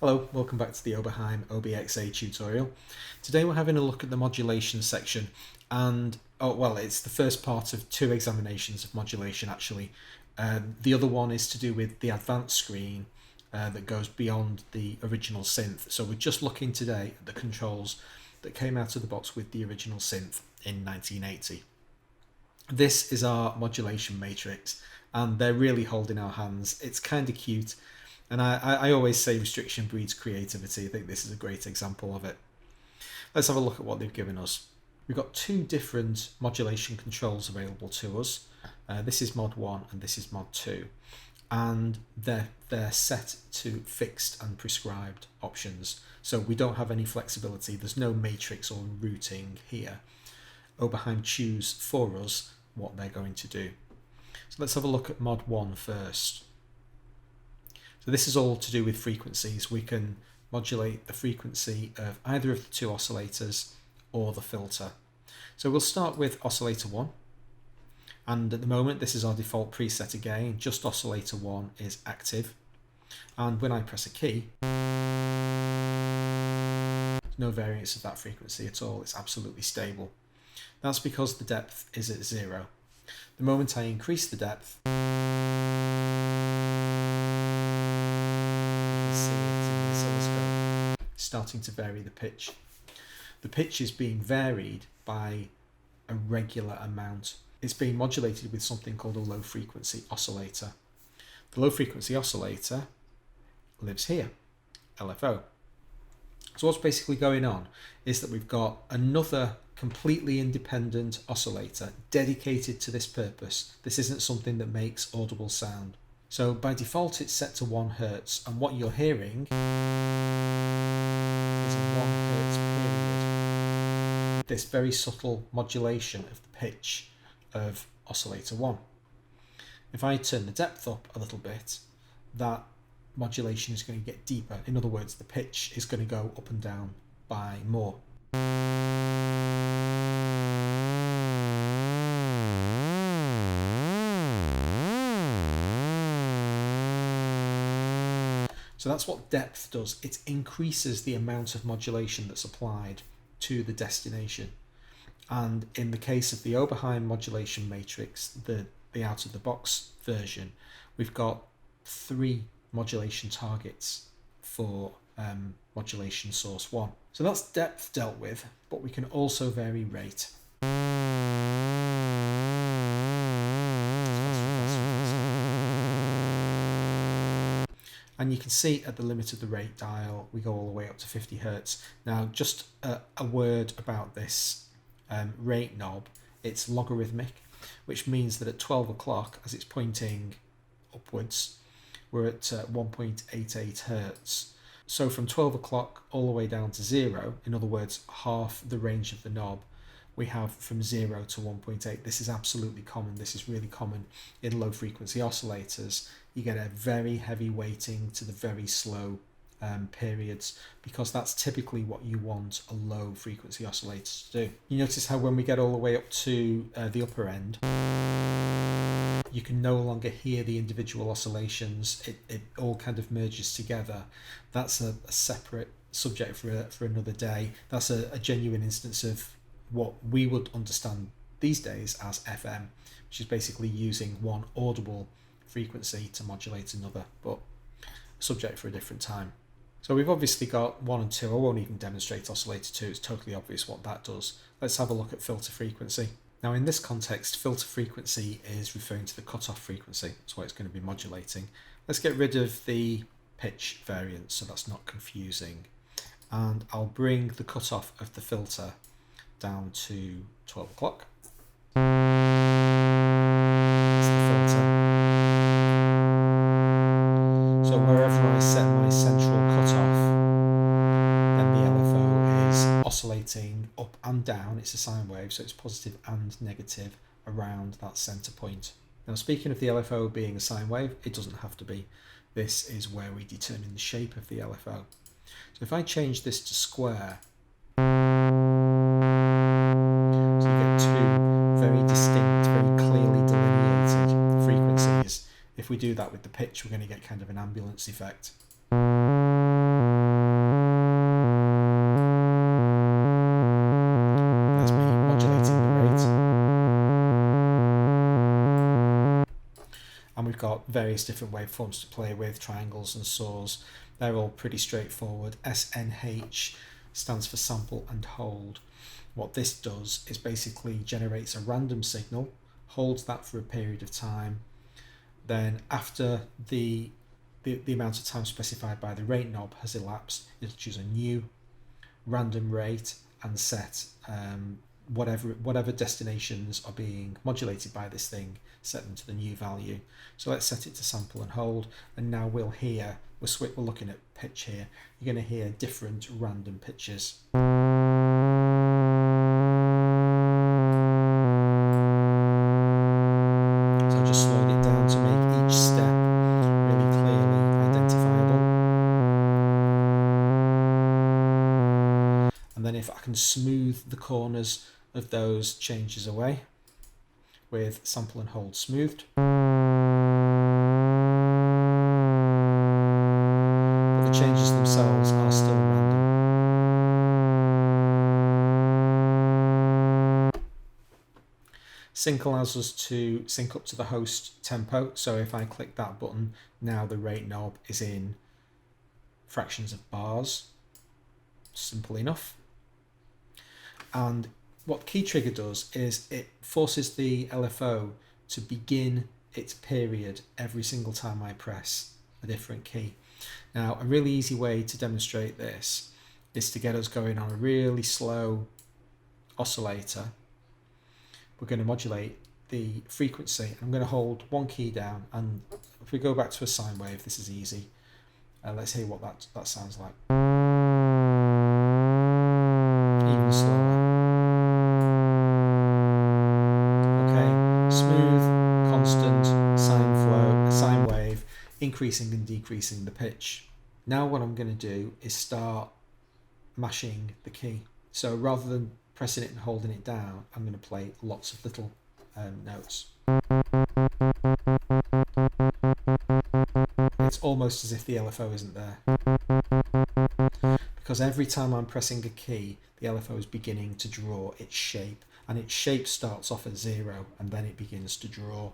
Hello, welcome back to the Oberheim OB-Xa tutorial. Today we're having a look at the modulation section and, it's the first part of two examinations of modulation actually. The other one is to do with the advanced screen that goes beyond the original synth. So we're just looking today at the controls that came out of the box with the original synth in 1980. This is our modulation matrix and they're really holding our hands. It's kind of cute. And I always say restriction breeds creativity. I think this is a great example of it. Let's have a look at what they've given us. We've got two different modulation controls available to us. This is mod 1 and this is mod 2. And they're set to fixed and prescribed options. So we don't have any flexibility. There's no matrix or routing here. Oberheim choose for us what they're going to do. So let's have a look at mod 1 first. So this is all to do with frequencies. We can modulate the frequency of either of the two oscillators or the filter. So we'll start with oscillator 1. And at the moment, this is our default preset again. Just oscillator 1 is active. And when I press a key, there's no variance of that frequency at all. It's absolutely stable. That's because the depth is at 0. The moment I increase the depth, starting to vary the pitch. The pitch is being varied by a regular amount. It's being modulated with something called a low frequency oscillator. The low frequency oscillator lives here, LFO. So what's basically going on is that we've got another completely independent oscillator dedicated to this purpose. This isn't something that makes audible sound. So by default it's set to 1 Hz, and what you're hearing is a 1 Hz period. This very subtle modulation of the pitch of oscillator 1. If I turn the depth up a little bit, that modulation is going to get deeper. In other words, the pitch is going to go up and down by more. So that's what depth does. It increases the amount of modulation that's applied to the destination. And in the case of the Oberheim modulation matrix, the out-of-the-box version, we've got 3 modulation targets for modulation source 1. So that's depth dealt with, but we can also vary rate. And you can see at the limit of the rate dial, we go all the way up to 50 Hz. Now, just a word about this rate knob. It's logarithmic, which means that at 12 o'clock, as it's pointing upwards, we're at 1.88 Hz. So from 12 o'clock all the way down to 0, in other words, half the range of the knob, we have from 0 to 1.8. This is absolutely common. This is really common in low frequency oscillators. You get a very heavy weighting to the very slow periods, because that's typically what you want a low frequency oscillator to do. You notice how when we get all the way up to the upper end, you can no longer hear the individual oscillations. It all kind of merges together. That's a separate subject for another day. That's a genuine instance of what we would understand these days as FM, which is basically using one audible frequency to modulate another, but a subject for a different time. So we've obviously got 1 and 2. I won't even demonstrate oscillator 2. It's totally obvious what that does. Let's have a look at filter frequency. Now in this context, filter frequency is referring to the cutoff frequency. That's what it's going to be modulating. Let's get rid of the pitch variance so that's not confusing. And I'll bring the cutoff of the filter down to 12 o'clock. That's the filter. So wherever I set my central cutoff, then the LFO is oscillating up and down. It's a sine wave, so it's positive and negative around that center point. Now, speaking of the LFO being a sine wave, it doesn't have to be. This is where we determine the shape of the LFO. So if I change this to square, so you get 2 very distinct, very clearly delineated frequencies. If we do that with the pitch, we're going to get kind of an ambulance effect. various different waveforms to play with, triangles and saws. They're all pretty straightforward. SNH stands for sample and hold. What this does is basically generates a random signal, holds that for a period of time, then after the amount of time specified by the rate knob has elapsed, it'll choose a new random rate and set whatever destinations are being modulated by this thing, set them to the new value. So let's set it to sample and hold, and now we'll hear, we're looking at pitch here, you're going to hear different random pitches. So I just slowed it down to make each step really clearly identifiable. And then if I can smooth the corners of those changes away with sample and hold smoothed. But the changes themselves are still random. Sync allows us to sync up to the host tempo. So if I click that button, now the rate knob is in fractions of bars. Simple enough. And what key trigger does is it forces the LFO to begin its period every single time I press a different key. Now, a really easy way to demonstrate this is to get us going on a really slow oscillator. We're going to modulate the frequency. I'm going to hold one key down, and if we go back to a sine wave, this is easy. Let's hear what that sounds like. Even slower. Smooth, constant sine wave, increasing and decreasing the pitch. Now what I'm going to do is start mashing the key. So rather than pressing it and holding it down, I'm going to play lots of little notes. It's almost as if the LFO isn't there. Because every time I'm pressing a key, the LFO is beginning to draw its shape. And its shape starts off at 0 and then it begins to draw.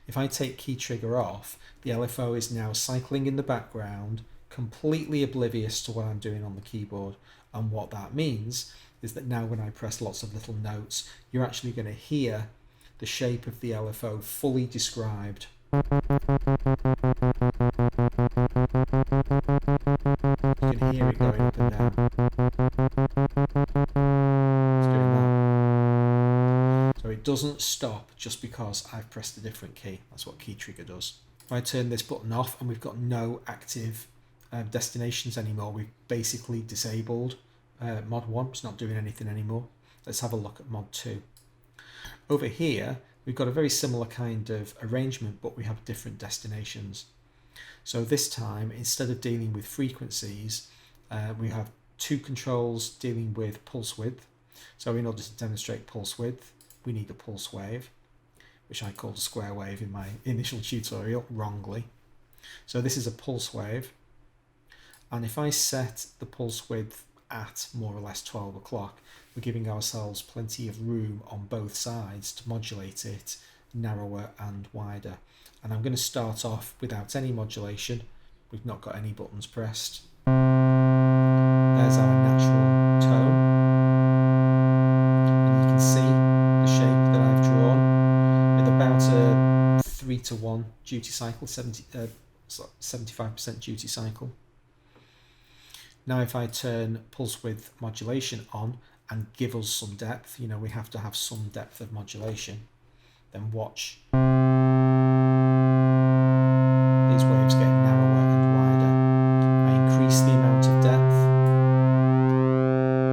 If I take key trigger off, the LFO is now cycling in the background, completely oblivious to what I'm doing on the keyboard. And what that means is that now when I press lots of little notes, you're actually going to hear the shape of the LFO fully described. You can hear it going up and down. It's doing that. So it doesn't stop just because I've pressed a different key. That's what key trigger does. If I turn this button off and we've got no active destinations anymore, we've basically disabled mod 1. It's not doing anything anymore. Let's have a look at mod 2. Over here, we've got a very similar kind of arrangement, but we have different destinations. So this time, instead of dealing with frequencies, we have two controls dealing with pulse width. So in order to demonstrate pulse width, we need a pulse wave, which I called a square wave in my initial tutorial, wrongly. So this is a pulse wave. And if I set the pulse width at more or less 12 o'clock, we're giving ourselves plenty of room on both sides to modulate it narrower and wider. And I'm going to start off without any modulation. We've not got any buttons pressed. There's our natural tone. And you can see the shape that I've drawn with about a 3-to-1 duty cycle, 75% duty cycle. Now if I turn pulse width modulation on and give us some depth, you know, we have to have some depth of modulation, then watch these waves get narrower and wider. I increase the amount of depth,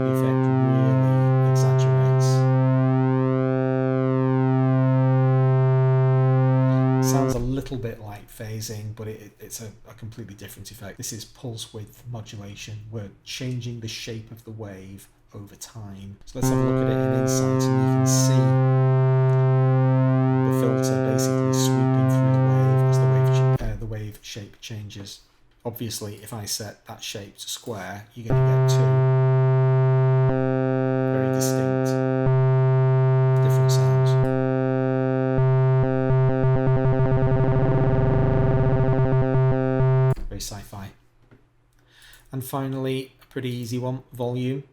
the effect really exaggerates. It sounds a little bit like phasing, but it's a completely different effect. This is pulse width modulation. We're changing the shape of the wave over time. So let's have a look at it in Insight, and you can see the filter basically sweeping through the wave as the wave shape changes. Obviously, if I set that shape to square, you're going to get two very distinct different sounds. And finally, a pretty easy one, volume.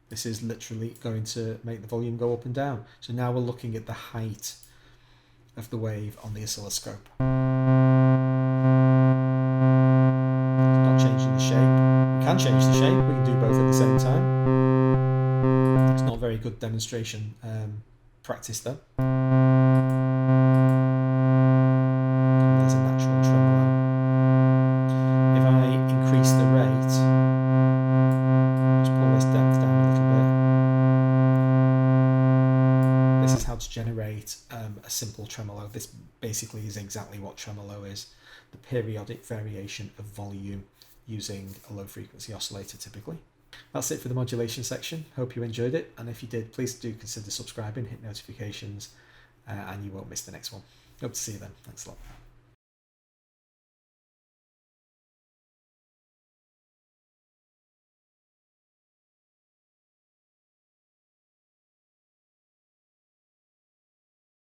This is literally going to make the volume go up and down. So now we're looking at the height of the wave on the oscilloscope. Not changing the shape. We can change the shape, we can do both at the same time. It's not a very good demonstration practice though. There's a natural tremolo. If I increase the rate, just pull this depth down a little bit. This is how to generate a simple tremolo. This basically is exactly what tremolo is. The periodic variation of volume using a low frequency oscillator typically. That's it for the modulation section. Hope you enjoyed it, and if you did, please do consider subscribing, hit notifications, and you won't miss the next one. Hope to see you then. Thanks a lot.